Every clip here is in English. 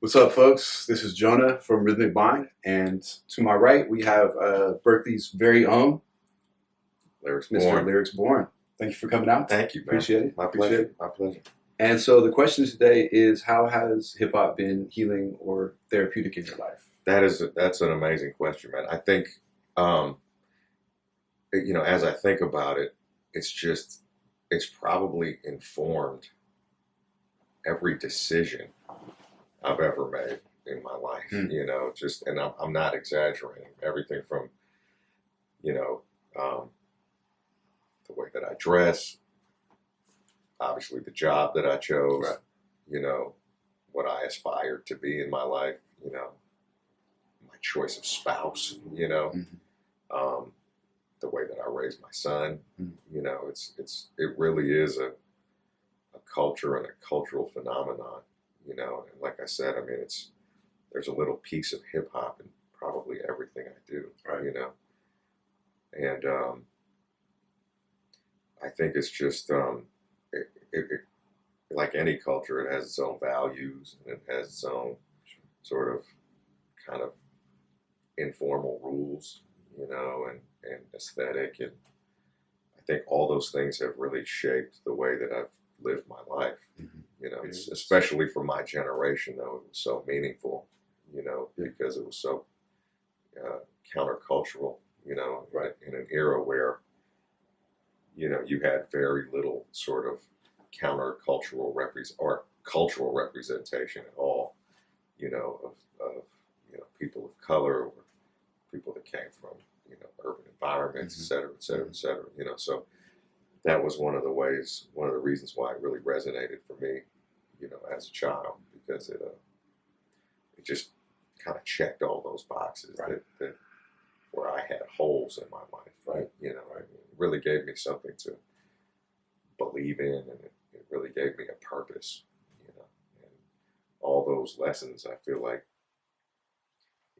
What's up, folks? This is Jonah from Rhythmic Mind, and to my right, we have Berkeley's very own Lyrics Mr. born. Lyrics Born. Thank you for coming out. Thank you, man. Appreciate it. My Appreciate pleasure. it. My pleasure. And so the question today is, how has hip hop been healing or therapeutic in your life? That's an amazing question, man. I think, as I think about it, it's probably informed every decision I've ever made in my life. Hmm. And I'm not exaggerating. Everything from, you know, um, the way that I dress, obviously the job that I chose, Right. what I aspired to be in my life, my choice of spouse, Mhm. the way that I raised my son. Mhm. It really is a culture and a cultural phenomenon, and like I said, I mean, there's a little piece of hip hop in probably everything I do, Right. and I think it's just it, like any culture, it has its own values and it has its own sort of kind of informal rules, and aesthetic. And I think all those things have really shaped the way that I've lived my life. Mhm. It's especially for my generation, though, it was so meaningful, because it was so countercultural, Right. in an era where, you had very little sort of countercultural or cultural representation at all, of people of color or people that came from, urban environments, et cetera, et cetera, et cetera. So that was one of the reasons why it really resonated for me, as a child, because it just kind of checked all those boxes, Right. that where I had holes in my life, Right. It really gave me something to believe in, and it really gave me a purpose, and all those lessons, I feel like,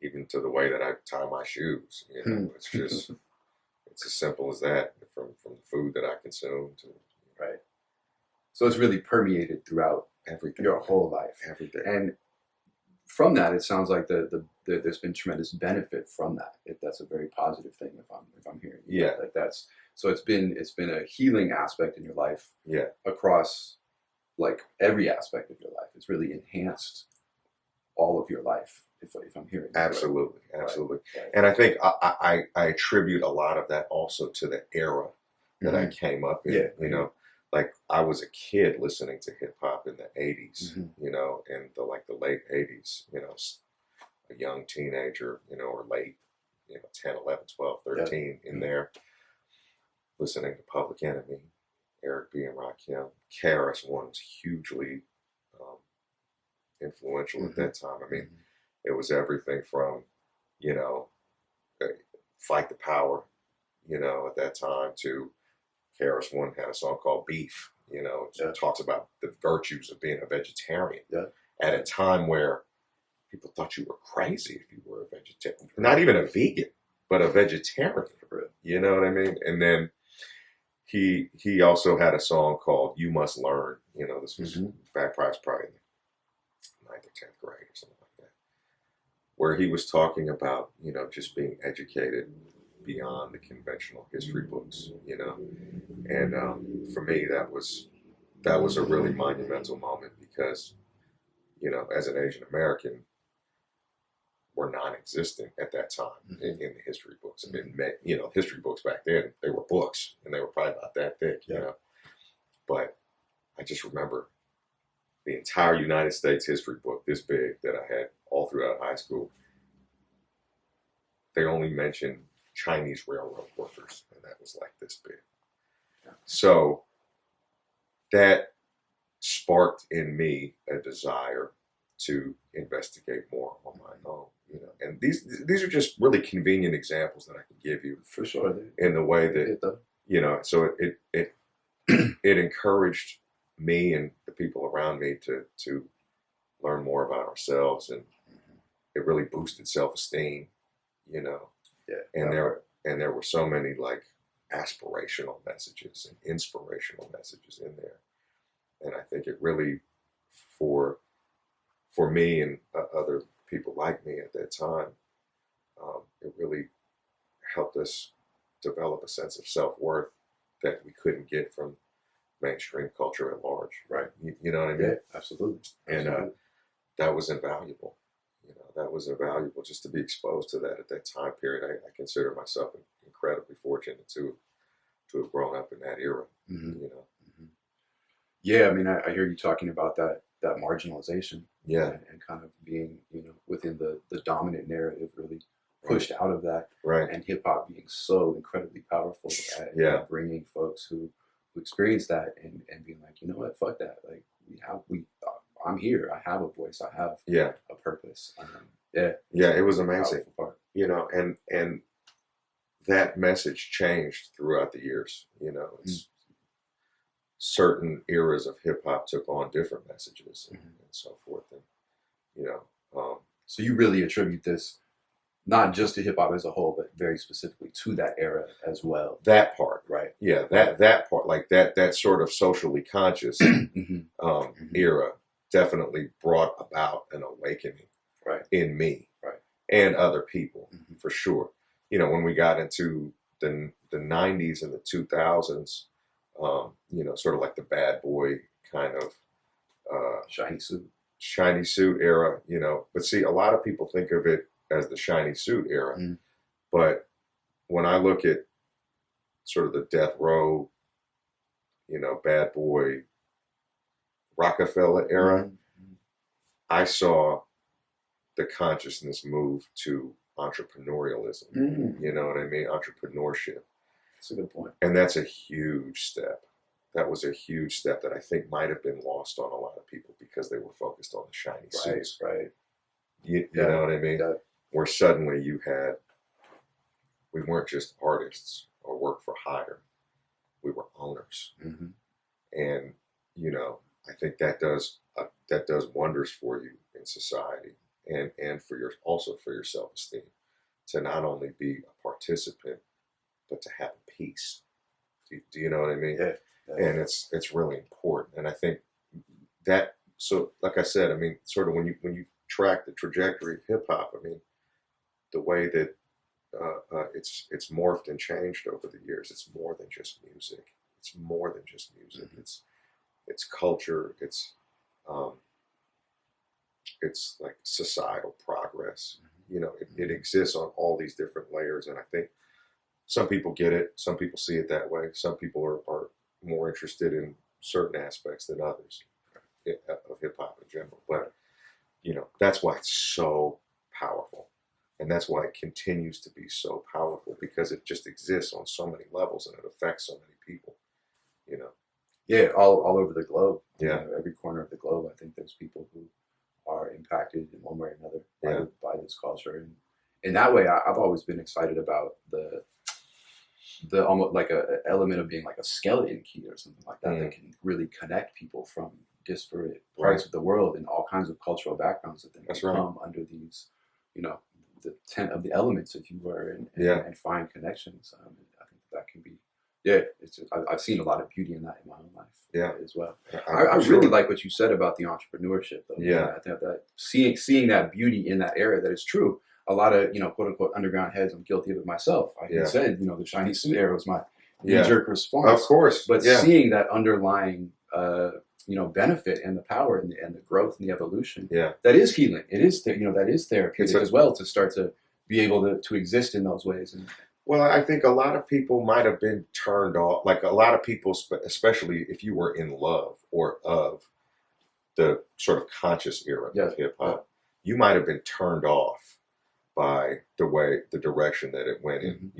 even to the way that I tie my shoes, it's just, it's as simple as that, from the food that I consume to Right. So it's really permeated throughout everything, your whole life. everything. And from that, it sounds like there's been tremendous benefit from that. That's a very positive thing if I'm hearing you. Yeah. Like that's so it's been a healing aspect in your life Yeah. across like every aspect of your life. It's really enhanced all of your life. If I'm hearing you Absolutely, correctly. absolutely. Right. And I think I attribute a lot of that also to the era that I came up in. Yeah. Like I was a kid listening to hip hop in the 80s, Mhm. in the late 80s, a young teenager, or late, 10, 11, 12, 13 in there, listening to Public Enemy, Eric B. and Rakim. KRS-One's hugely influential at that time. I mean, it was everything from, you know, Fight the Power, at that time, to KRS-One had a song called Beef, it talks about the virtues of being a vegetarian at a time where people thought you were crazy if you were a vegetarian. Not even a vegan, but a vegetarian. You know what I mean? And then he also had a song called You Must Learn. This was back probably in the 9th or 10th grade or something like that, where he was talking about, just being educated beyond the conventional history books, and for me, that was a really monumental moment because, as an Asian American, were non-existent at that time in the history books. I mean, history books back then, they were books and they were probably about that thick, But I just remember the entire United States history book, this big, that I had all throughout high school. They only mentioned Chinese railroad workers, and that was like this big. So that sparked in me a desire to investigate more on my own, And these are just really convenient examples that I can give you, For sure. in the way that, So it it encouraged me and the people around me to learn more about ourselves, and it really boosted self-esteem, And there were so many like aspirational messages and inspirational messages in there, and I think it really, for for me and other people like me at that time, it really helped us develop a sense of self-worth that we couldn't get from mainstream culture at large. Right. You know what I mean? Yeah, absolutely. And Absolutely. that was invaluable. You know, that was invaluable just to be exposed to that at that time period. I consider myself incredibly fortunate to have grown up in that era. Mhm. You know. Mhm. Yeah, I mean, I hear you talking about that marginalization, Yeah. and kind of being, within the dominant narrative, really Right. pushed out of that, Right. and hip hop being so incredibly powerful at, Yeah. bringing folks who experience that, and being like, you know what, fuck that, like I'm here, I have a voice, I have Yeah. a purpose. Yeah, Yeah. It was a amazing. powerful part. You know, and that message changed throughout the years. You know, it's certain eras of hip hop took on different messages and so forth. And, you know, So you really attribute this not just to hip hop as a whole, but very specifically to that era as well. that part, Right. yeah, that part, like that sort of socially conscious era definitely brought about an awakening Right. in me Right. and other people, Mhm. for sure. You know, when we got into the 90s and the 2000s, you know, sort of like the bad boy kind of shiny suit era, you know. But see, a lot of people think of it as the shiny suit era. Mhm. But when I look at sort of the death row, you know, bad boy Rockefeller era, Mhm. I saw the consciousness move to entrepreneurialism. Mhm. You know what I mean? Entrepreneurship. That's a good point. And that's a huge step. That was a huge step that I think might have been lost on a lot of people because they were focused on the shiny suits. Right. You know what I mean? Yeah. Where suddenly we weren't just artists or work for hire, we were owners. Mhm. And, you know, I think that does wonders for you in society and also for your self-esteem, to not only be a participant, but to have peace. Do you know what I mean? Yeah. And it's really important. And I think that, so like I said, I mean, sort of when you track the trajectory of hip hop, I mean, the way that it's morphed and changed over the years. It's more than just music. It's more than just music. It's culture. Um, it's like societal progress. You know, it exists on all these different layers, and I think some people get it. Some people see it that way. Some people are more interested in certain aspects than others of hip hop in general. But you know, that's why it's so powerful. And that's why it continues to be so powerful, because it just exists on so many levels and it affects so many people, you know. Yeah, all over the globe. Yeah. Every corner of the globe, I think there's people who are impacted in one way or another by this culture. And in that way, I've always been excited about the almost like a element of being like a skeleton key or something like that that can really connect people from disparate parts of the world and all kinds of cultural backgrounds that then come under these, the tent of the elements, if you were, and find connections. I think that can be, I've seen a lot of beauty in that in my own life as well. I really like what you said about the entrepreneurship, though. Yeah. I think that seeing that beauty in that era, that is true. A lot of, quote unquote underground heads, I'm guilty of it myself. I said, the shiny suit era was my knee-jerk response. Of course. But seeing that underlying, benefit and the power and the growth and the evolution, that is healing. It is, that is therapeutic as well, to start to be able to exist in those ways. And well, I think a lot of people might have been turned off. Like a lot of people, especially if you were in love or of the sort of conscious era of hip hop, you might have been turned off by the direction that it went in.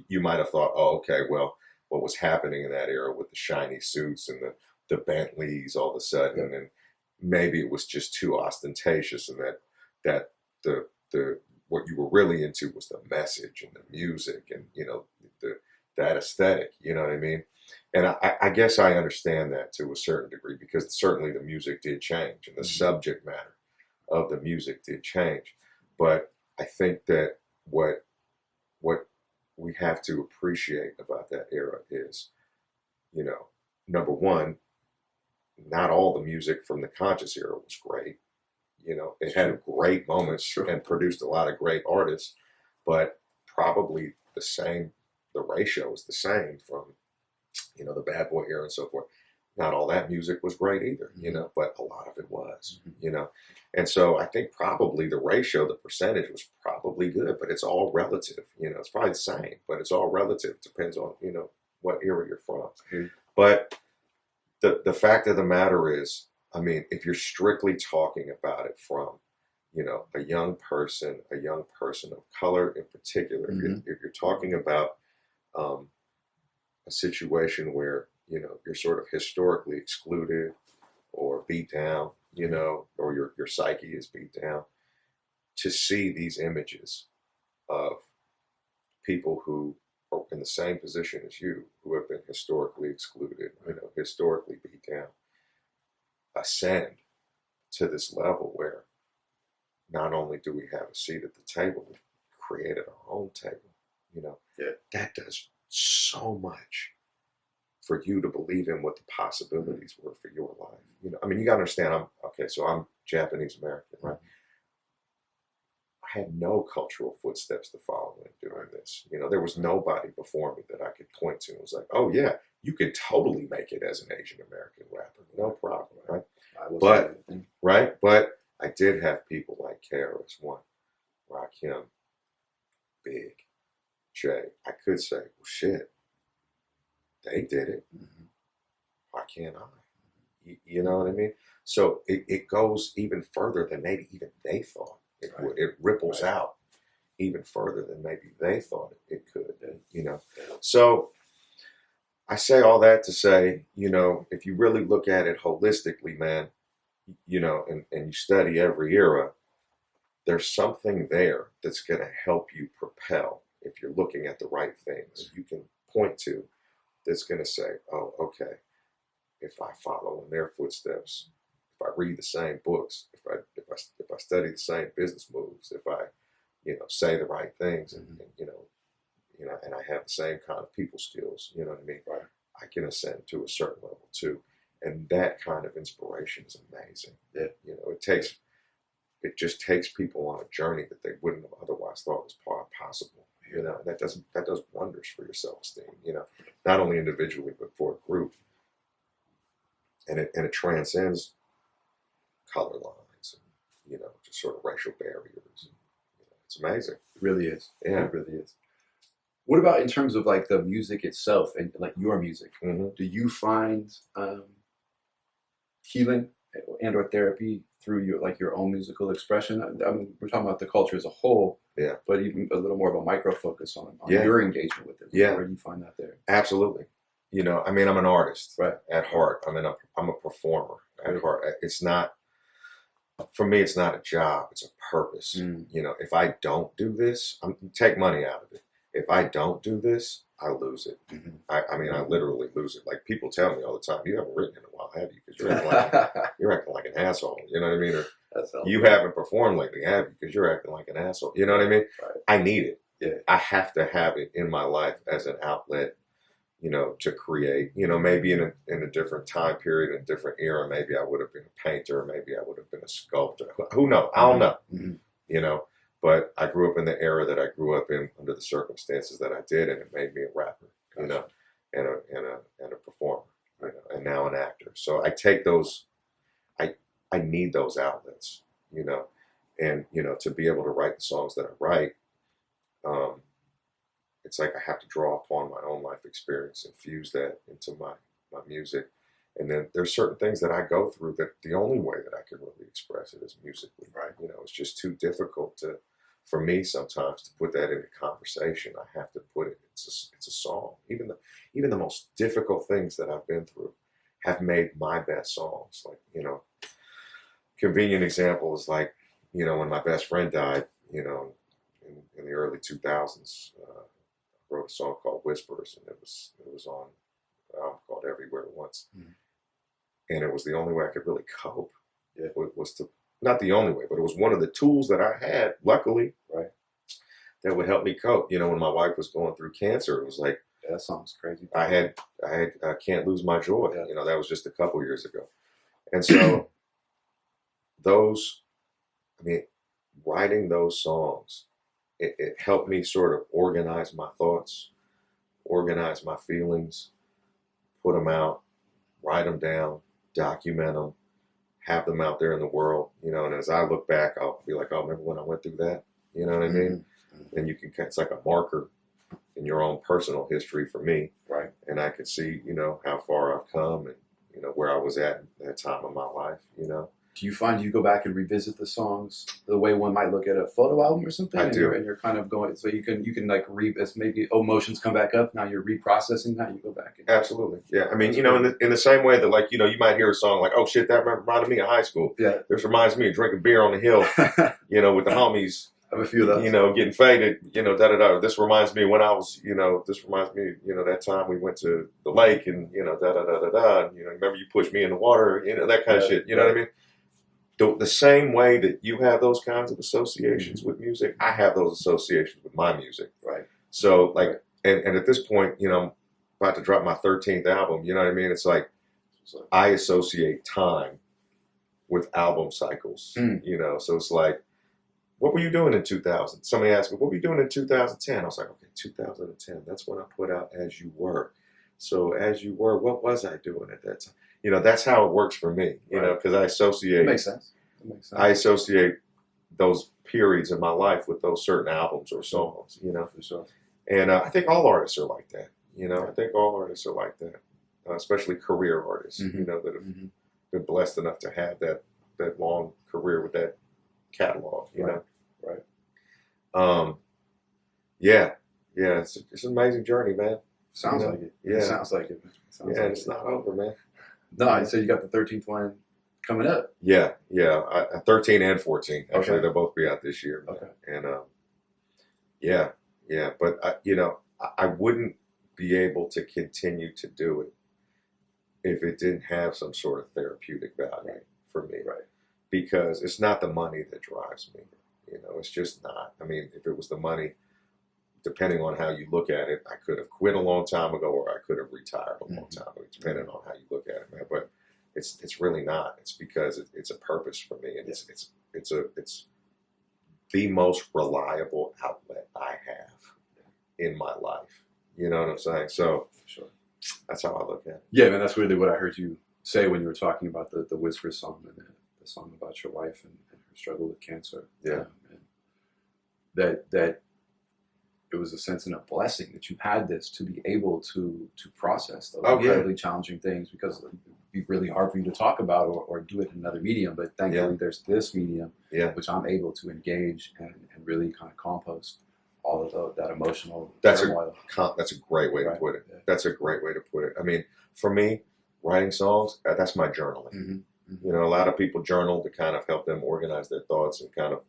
You might have thought, oh, okay, well, what was happening in that era with the shiny suits and the Bentleys all of a sudden, and maybe it was just too ostentatious, and that the what you were really into was the message and the music and that aesthetic. You know what I mean? And I guess I understand that to a certain degree, because certainly the music did change and the subject matter of the music did change. But I think that what we have to appreciate about that era is, number one, not all the music from the conscious era was great. You know, it had great moments and produced a lot of great artists, but probably the ratio is the same from, you know, the Bad Boy era and so forth. Not all that music was great either, you know, but a lot of it was, you know. And so I think probably the ratio, the percentage was probably good, but it's all relative. You know, it's probably the same, but it's all relative. Depends on, you know, what era you're from. But the fact of the matter is, I mean, if you're strictly talking about it from, you know, a young person of color in particular, if you're talking about a situation where, you know, you're sort of historically excluded or beat down, you know, or your psyche is beat down, to see these images of people who are in the same position as you, who have been historically excluded, you know, historically beat down, ascend to this level where not only do we have a seat at the table, we've created our own table, you know, that does so much for you to believe in what the possibilities were for your life. You know, I mean, you gotta understand, I'm Japanese American, right? I had no cultural footsteps to follow in doing this. You know, there was nobody before me that I could point to and was like, oh yeah, you could totally make it as an Asian American rapper. No problem, right? But I did have people like KRS-One, Rakim, Big, Jay. I could say, well shit, they did it. Why can't I? You know what I mean? So it goes even further than maybe even they thought. It ripples out even further than maybe they thought it could, you know. So I say all that to say, you know, if you really look at it holistically, man, you know, and you study every era, there's something there that's going to help you propel if you're looking at the right things. You can point to that's going to say, oh, okay, if I follow in their footsteps, if I read the same books, if I study the same business moves, if I, you know, say the right things, and you know, and I have the same kind of people skills, you know what I mean? I can ascend to a certain level too, and that kind of inspiration is amazing. You know, it just takes people on a journey that they wouldn't have otherwise thought was possible. You know, and that does wonders for your self-esteem. You know, not only individually but for a group, and it transcends color lines and, you know, just sort of racial barriers. And, you know, it's amazing. It really is. Yeah, it really is. What about in terms of like the music itself and like your music? Do you find healing and or therapy through your own musical expression? I mean, we're talking about the culture as a whole, but even a little more of a micro focus on your engagement with it. Where do you find that there? Absolutely. You know, I mean, I'm an artist at heart. I mean, I'm a performer at heart. It's not, for me, it's not a job. It's a purpose. You know, if I don't do this, take money out of it. If I don't do this, I lose it. I mean, I literally lose it. Like people tell me all the time, you haven't written in a while, have you? Because you're acting like an asshole. You know what I mean? Or you haven't performed lately, have you? Because you're acting like an asshole. You know what I mean? I need it. I have to have it in my life as an outlet, you know, to create. You know, maybe in a different time period, in a different era, maybe I would have been a painter, maybe I would have been a sculptor. Who knows? I don't know. You know, but I grew up in the era that I grew up in under the circumstances that I did, and it made me a rapper, you know, and a performer, you know, and now an actor. So I take those, I need those outlets, you know, and, you know, to be able to write the songs that I write, it's like I have to draw upon my own life experience and fuse that into my music. And then there's certain things that I go through that the only way that I can really express it is musically, You know, it's just too difficult for me sometimes to put that into conversation. I have to put it, it's a song. Even the most difficult things that I've been through have made my best songs. Like, you know, convenient example is like, you know, when my best friend died, you know, in the early 2000s, I wrote a song called Whispers, and it was on an album called Everywhere at Once. And it was the only way I could really cope. Was to, not the only way, but it was one of the tools that I had, luckily, that would help me cope. You know, when my wife was going through cancer, it was like, that sounds crazy. I had Can't Lose My Joy. You know, that was just a couple years ago. And so those I mean, writing those songs, it helped me sort of organize my thoughts, organize my feelings, put them out, write them down, document them, have them out there in the world, you know. And as I look back, I'll be like, oh, remember when I went through that? You know what I mean? Mm-hmm. And you can, it's like a marker in your own personal history for me. Right. And I could see, you know, how far I've come and, you know, where I was at that time of my life, you know. Do you find you go back and revisit the songs the way one might look at a photo album or something? I do. And you're kind of going, so you can like as maybe emotions come back up. Now you're reprocessing that. You go back. Absolutely. Yeah. I mean, you know, in the same way that, like, you know, you might hear a song like, oh shit, that reminded me of high school. Yeah. This reminds me of drinking beer on the hill, you know, with the homies. I have a few of those. You know, getting faded, you know, da-da-da. This reminds me when I was, you know, that time we went to the lake and, you know, da-da-da-da-da. You know, remember you pushed me in the water, you know, that kind of shit. You know what I mean? The same way that you have those kinds of associations with music, I have those associations with my music. Right. So, like, and at this point, you know, I'm about to drop my 13th album. You know what I mean? It's like I associate time with album cycles, you know. So it's like, what were you doing in 2000? Somebody asked me, what were you doing in 2010? I was like, okay, 2010. That's when I put out As You Were. So As You Were, what was I doing at that time? You know, that's how it works for me, you know, because I associate. That makes sense. I associate those periods in my life with those certain albums or songs, you know. For sure. And I think all artists are like that, you know. I think all artists are like that, especially career artists, you know, that have been blessed enough to have that long career with that catalog, you know. Right. Yeah, it's an amazing journey, man. Sounds like it. Yeah, it sounds like it. Sounds like it's not over, man. No, so you got the 13th one coming up. Yeah. 13 and 14. Actually, Okay. they'll both be out this year. Man. Okay. And yeah. But you know, I wouldn't be able to continue to do it if it didn't have some sort of therapeutic value for me. Right. Because it's not the money that drives me. You know, it's just not. I mean, if it was the money, depending on how you look at it, I could have quit a long time ago, or I could have retired a long time ago, depending on how you look at it, man. But it's really not. It's because it's a purpose for me, and it's the most reliable outlet I have in my life. You know what I'm saying? So sure. That's how I look at it. Yeah, man, that's really what I heard you say when you were talking about the Whisper song and the song about your wife and her struggle with cancer. Yeah. And that it was a sense and a blessing that you had this to be able to process those incredibly challenging things, because it'd be really hard for you to talk about or do it in another medium. But thankfully there's this medium which I'm able to engage and really kind of compost all of that emotional turmoil. That's a great way to put it. Yeah. That's a great way to put it. I mean, for me, writing songs, that's my journaling. You know, a lot of people journal to kind of help them organize their thoughts and kind of,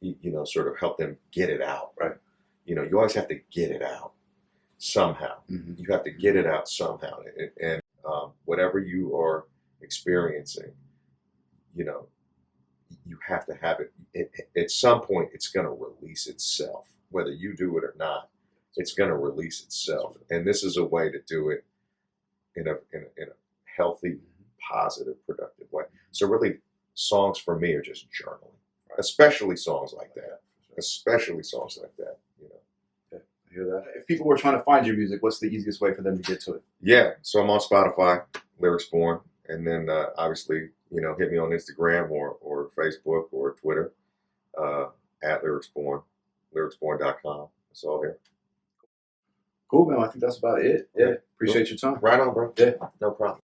you know, sort of help them get it out. Right. You know, you always have to get it out somehow. You have to get it out somehow. And whatever you are experiencing, you know, you have to have it. At some point, it's going to release itself. Whether you do it or not, it's going to release itself. And this is a way to do it in a healthy, positive, productive way. So really, songs for me are just journaling, especially songs like that. Especially songs like that, you know. Yeah, I hear that. If people were trying to find your music, what's the easiest way for them to get to it? Yeah, so I'm on Spotify, Lyrics Born, and then obviously, you know, hit me on Instagram or Facebook or Twitter at Lyrics Born, lyricsborn.com. It's all there. Cool, man. I think that's about it. Yeah, appreciate your time. Right on, bro. Yeah, no problem.